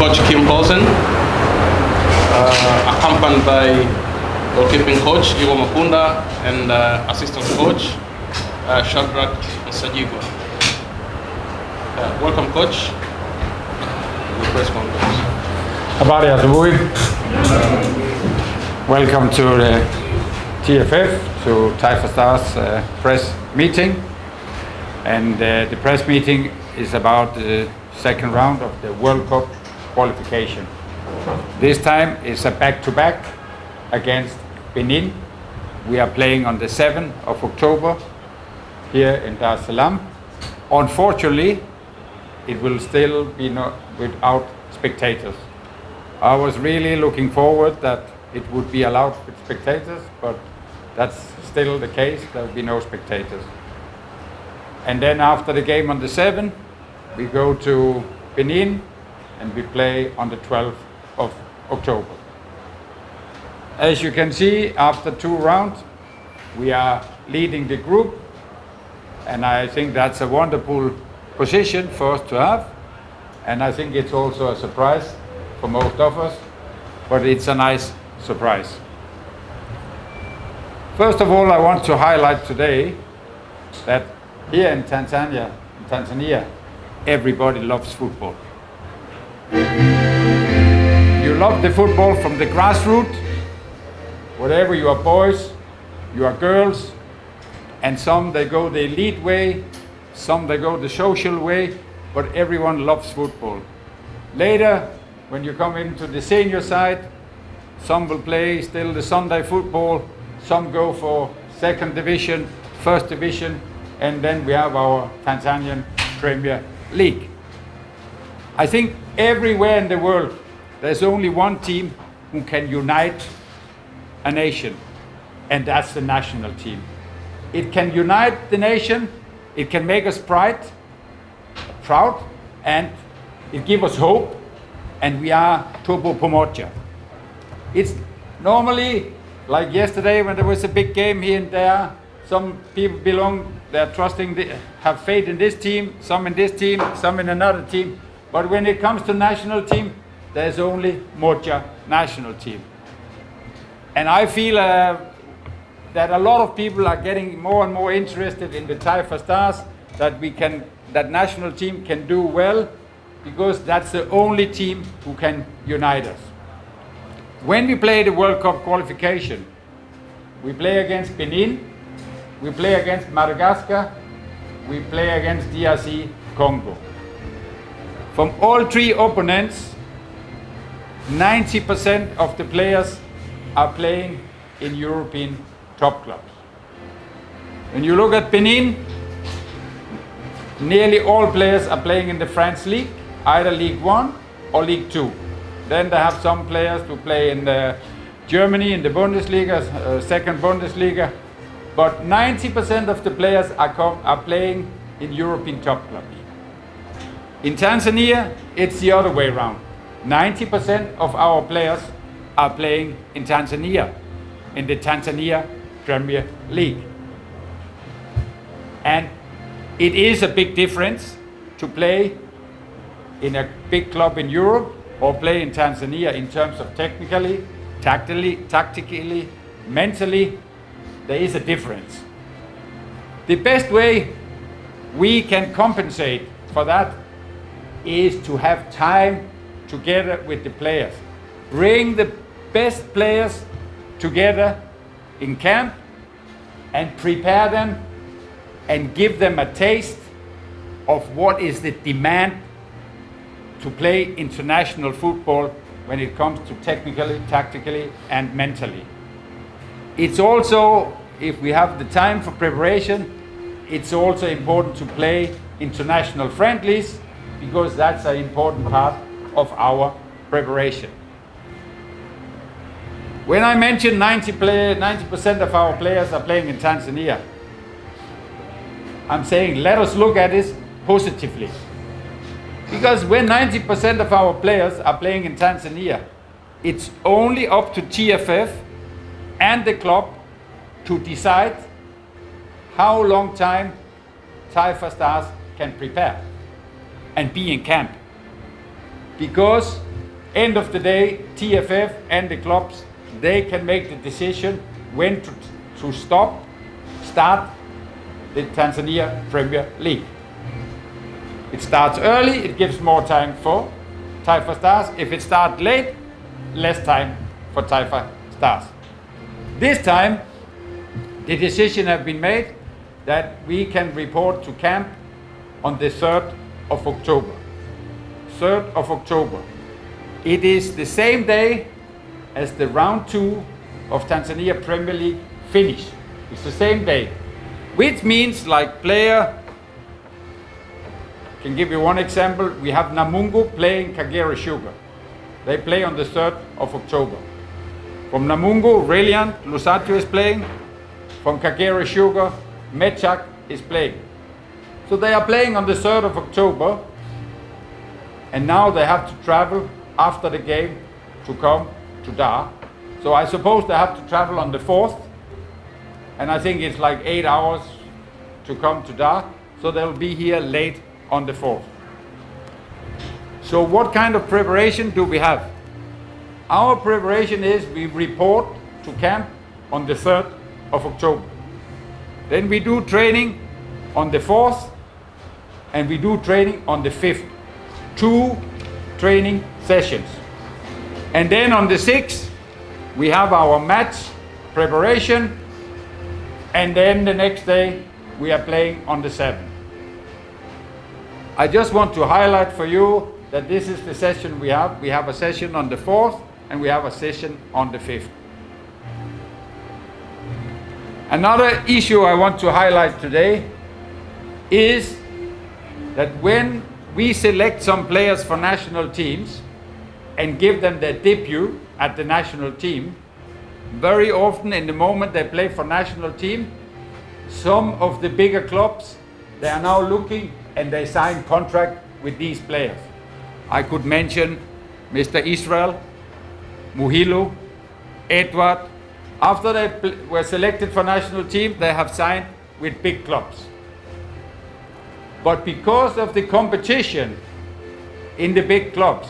Coach Kim Paulsen, accompanied by goalkeeping coach Iwo Mapunda and assistant coach Shadrack Nsajigwa. Welcome, coach. The press conference. Habari asubuhi. Welcome to the TFF, to Taifa Stars press meeting. And the press meeting is about the second round of the World Cup qualification. This time it's a back-to-back against Benin. We are playing on the 7th of October here in Dar es Salaam. Unfortunately, it will still be without spectators. I was really looking forward that it would be allowed with spectators, but that's still the case. There will be no spectators. And then after the game on the 7th, we go to Benin and we play on the 12th of October. As you can see, after 2 rounds, we are leading the group, and I think that's a wonderful position for us to have. And I think it's also a surprise for most of us, but it's a nice surprise. First of all, I want to highlight today that here in Tanzania, everybody loves football. You love the football from the grassroots, whatever you are, boys, you are girls, and some they go the elite way, some they go the social way, but everyone loves football. Later, when you come into the senior side, some will play still the Sunday football, some go for second division, first division, and then we have our Tanzanian Premier League. I think everywhere in the world there's only one team who can unite a nation, and that's the national team. It can unite the nation, it can make us proud, and it gives us hope, and we are Turbo Pomocha. It's normally like yesterday when there was a big game here and there. Some people they're trusting, have faith in this team, some in this team, some in another team. But when it comes to national team, there's only Mocha national team. And I feel that a lot of people are getting more and more interested in the Taifa Stars, that national team can do well, because that's the only team who can unite us. When we play the World Cup qualification, we play against Benin, we play against Madagascar, we play against DRC Congo. From all 3 opponents, 90% of the players are playing in European top clubs. When you look at Benin, nearly all players are playing in the French league, either League 1 or League 2. Then they have some players to play in Germany in the Bundesliga, second Bundesliga. But 90% of the players are playing in European top clubs. In Tanzania, it's the other way around. 90% of our players are playing in Tanzania, in the Tanzania Premier League. And it is a big difference to play in a big club in Europe or play in Tanzania in terms of technically, tactically, mentally. There is a difference. The best way we can compensate for that is to have time together with the players. Bring the best players together in camp and prepare them and give them a taste of what is the demand to play international football when it comes to technically, tactically, and mentally. It's also, if we have the time for preparation, it's also important to play international friendlies, because that's an important part of our preparation. When I mentioned 90% of our players are playing in Tanzania, I'm saying let us look at this positively. Because when 90% of our players are playing in Tanzania, it's only up to TFF and the club to decide how long time Taifa Stars can prepare and be in camp. Because end of the day, TFF and the clubs, they can make the decision when to start the Tanzania Premier League. It starts early, it gives more time for Taifa Stars. If it starts late, less time for Taifa Stars. This time, the decision has been made that we can report to camp on the 3rd of October. 3rd of October. It is the same day as the round 2 of Tanzania Premier League finish. It's the same day, which means like player, can give you one example. We have Namungo playing Kagera Sugar. They play on the 3rd of October. From Namungo, Reliant, Lusatu is playing. From Kagera Sugar, Mechak is playing. So they are playing on the 3rd of October, and now they have to travel after the game to come to Dar. So I suppose they have to travel on the 4th, and I think it's like 8 hours to come to Dar. So they'll be here late on the 4th. So what kind of preparation do we have? Our preparation is we report to camp on the 3rd of October. Then we do training on the 4th, and we do training on the 5th. 2 training sessions. And then on the 6th, we have our match preparation, and then the next day we are playing on the 7th. I just want to highlight for you that this is the session we have. We have a session on the 4th, and we have a session on the 5th. Another issue I want to highlight today is that when we select some players for national teams and give them their debut at the national team, very often in the moment they play for national team, some of the bigger clubs, they are now looking and they sign contract with these players. I could mention Mr. Israel, Muhilo, Edward. After they were selected for national team, they have signed with big clubs. But because of the competition in the big clubs,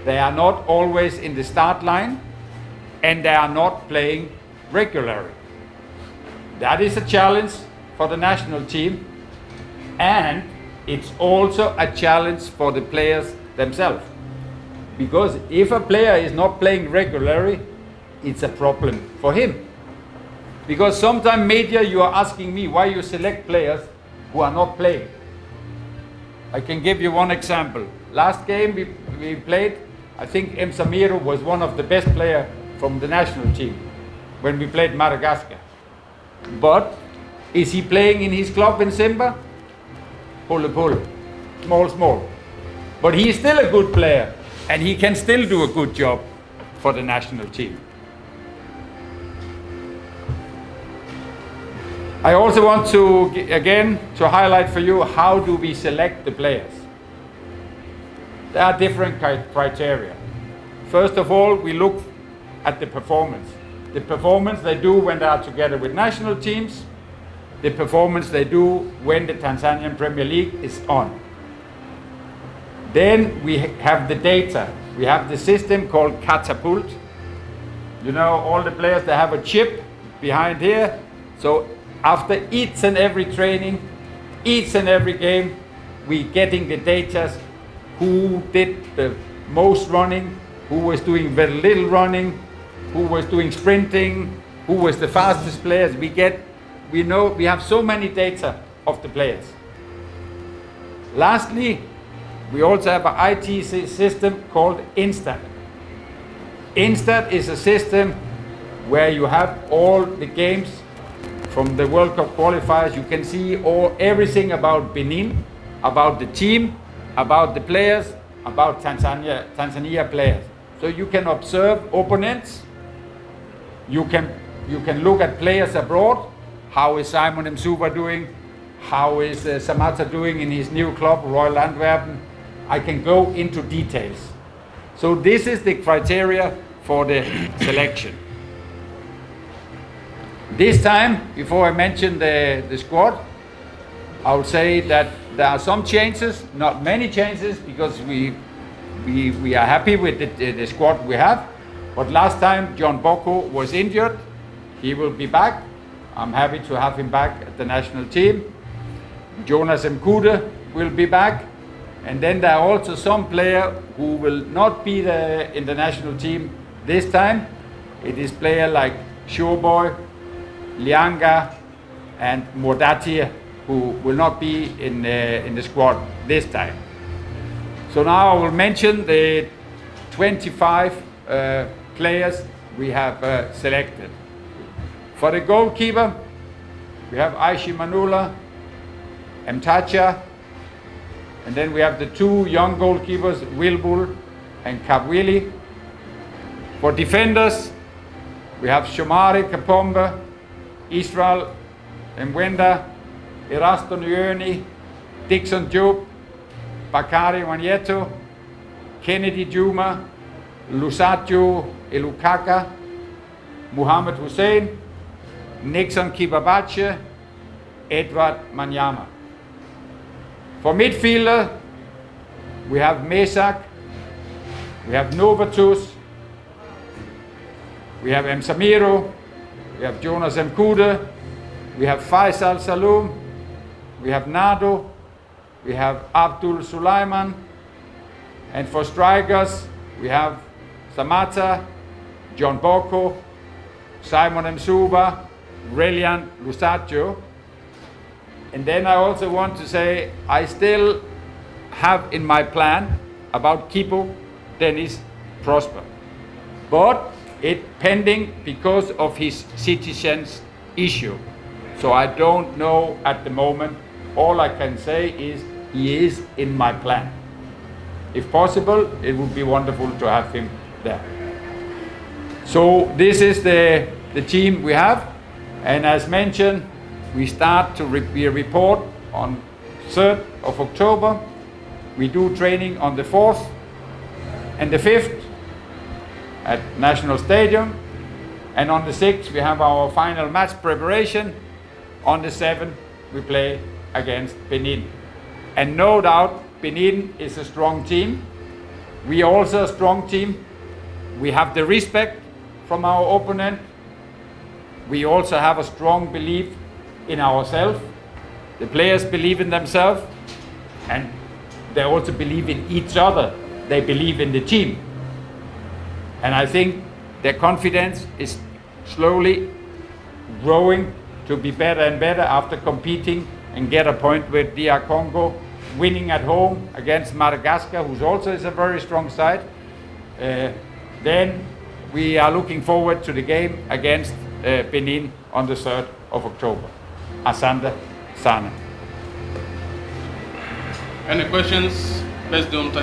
they are not always in the start line, and they are not playing regularly. That is a challenge for the national team, and it's also a challenge for the players themselves. Because if a player is not playing regularly, it's a problem for him. Because sometimes media, you are asking me why you select players who are not playing. I can give you one example. Last game we played, I think M. Samiro was one of the best players from the national team when we played Madagascar. But is he playing in his club in Simba? Polo, small. But he is still a good player, and he can still do a good job for the national team. I also want to, again, to highlight for you how do we select the players. There are different criteria. First of all, we look at the performance. The performance they do when they are together with national teams, the performance they do when the Tanzanian Premier League is on. Then we have the data. We have the system called Catapult. You know, all the players, they have a chip behind here. So after each and every training, each and every game, we getting the data, who did the most running, who was doing very little running, who was doing sprinting, who was the fastest players. We know, we have so many data of the players. Lastly, we also have an IT system called Instat. Instat is a system where you have all the games from the World Cup qualifiers. You can see everything about Benin, about the team, about the players, about Tanzania players. So you can observe opponents. You can look at players abroad. How is Simon Msuva doing? How is Samata doing in his new club, Royal Antwerpen? I can go into details. So this is the criteria for the selection. This time, before I mention the squad, I would say that there are some changes, not many changes, because we we are happy with the squad we have. But last time John Boko was injured. He will be back. I'm happy to have him back at the national team. Jonas Mkude will be back. And then there are also some players who will not be there in the national team this time. It is players like Showboy, Lianga, and Mordatia who will not be in the squad this time. So now I will mention the 25 players we have selected. For the goalkeeper, we have Aishi Manula, Mtacha, and then we have the two young goalkeepers, Wilbur and Kabwili. For defenders, we have Shomari Kapomba, Israel Mwenda, Erasto Nyoni, Dixon Job, Bakari Wanyeto, Kennedy Juma, Lusatio Elukaka, Muhammad Hussein, Nixon Kibabache, Edward Manyama. For midfielder, we have Mesak, we have Novatus, we have M. Samiro, we have Jonas Mkude, we have Faisal Saloom, we have Nado, we have Abdul Sulaiman, and for strikers, we have Samata, John Boko, Simon Msuba, Relian Lusatio. And then I also want to say I still have in my plan about Kipo Dennis Prosper. But it pending because of his citizens issue. So I don't know at the moment. All I can say is he is in my plan. If possible, it would be wonderful to have him there. So this is the team we have. And as mentioned, we start to report on 3rd of October. We do training on the 4th and the 5th at National Stadium. And on the 6th, we have our final match preparation. On the 7th, we play against Benin. And no doubt, Benin is a strong team. We are also a strong team. We have the respect from our opponent. We also have a strong belief in ourselves. The players believe in themselves, and they also believe in each other. They believe in the team. And I think their confidence is slowly growing to be better and better after competing and get a point with DR Congo, winning at home against Madagascar, who also is a very strong side. Then we are looking forward to the game against Benin on the 3rd of October. Asante sana. Any questions? Let's do them.